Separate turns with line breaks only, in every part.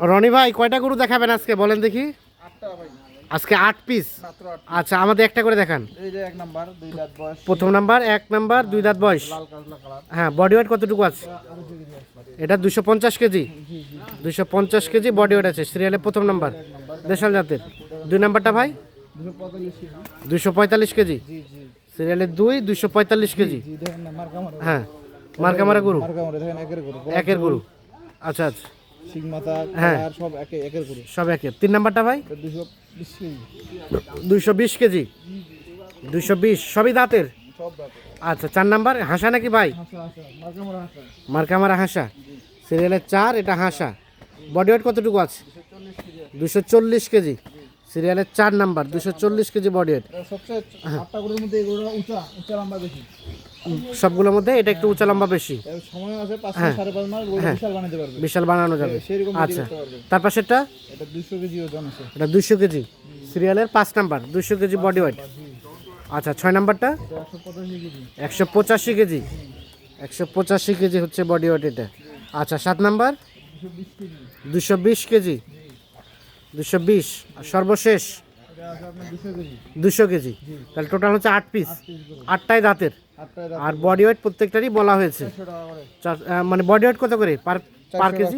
রনি ভাই কয়টা গরু দেখাবেন আজকে বলেন দেখি? আজকে 8 পিস। আচ্ছা আমাদের একটা করে দেখান। প্রথম নাম্বার 1 নাম্বার 2 দাঁত বয়স। হ্যাঁ, বডি ওয়েট কতটুকু আছে? এটা 250 কেজি। 250 কেজি বডি ওয়েট আছে। সিরিয়ালে প্রথম নাম্বার, দেশাল জাতের। 2 নাম্বারটা ভাই 245 কেজি। সিরিয়ালে 245 কেজি। হ্যাঁ, মার্কা মারা গরু, একের গরু। আচ্ছা আচ্ছা, হ্যাঁ সব একের। 3 নাম্বারটা ভাই 220 কেজি। 220 সবই দাঁতের। আচ্ছা, 4 নাম্বার হাসা নাকি ভাই? মার্কা মারা হাসা। সিরিয়ালের 4, এটা হাসা। বডি ওয়েট কতটুকু আছে? 240 কেজি। সিরিয়ালের 4 নাম্বার, 240 কেজি বডি ওয়েট। সবগুলোর মধ্যে এটা একটু উঁচা লম্বা বেশি। হ্যাঁ, বিশাল বানানো যাবে। আচ্ছা, তার পাশেরটা এটা 200 কেজি। সিরিয়ালের 5 নাম্বার, 200 কেজি বডি ওয়েট। আচ্ছা, 6 নাম্বারটা 185 কেজি। 185 কেজি হচ্ছে বডি ওয়েট এটা। আচ্ছা, 7 নাম্বার 220 কেজি। 220। আর সর্বশেষ 200 কেজি। তাহলে টোটাল হচ্ছে 8 পিস। 8টাই দাঁতের। আর বডি ওয়েট প্রত্যেকটারই বলা হয়েছে। মানে বডি ওয়েট কত করে পার কেজি?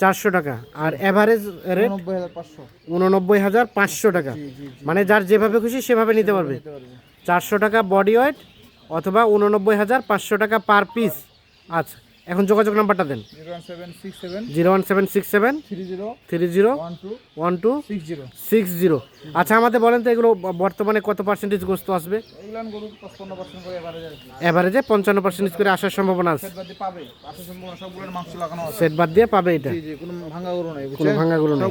400 টাকা। আর এভারেজ রেট 89,500 টাকা। মানে যার যেভাবে খুশি সেভাবে নিতে পারবে। 400 টাকা বডি ওয়েট অথবা 89,500 টাকা পার পিস। আচ্ছা, এখন যোগাযোগ নাম্বারটা দেন। 01767 301260। আচ্ছা, আমাদের বলেন তো এগুলো বর্তমানে কত পার্সেন্টেজ গোস্ত আসবে? এভারেজে 55% করে আসার সম্ভাবনা আছে। সেট বাদ দিয়ে পাবে এটা। কোনো ভাঙা গরু নেই।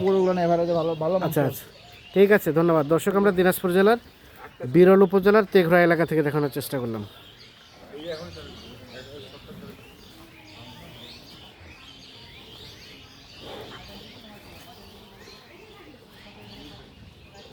আচ্ছা আচ্ছা, ঠিক আছে, ধন্যবাদ। দর্শক, আমরা দিনাজপুর জেলার বিরল উপজেলার তেঘরা এলাকা থেকে দেখানোর চেষ্টা করলাম।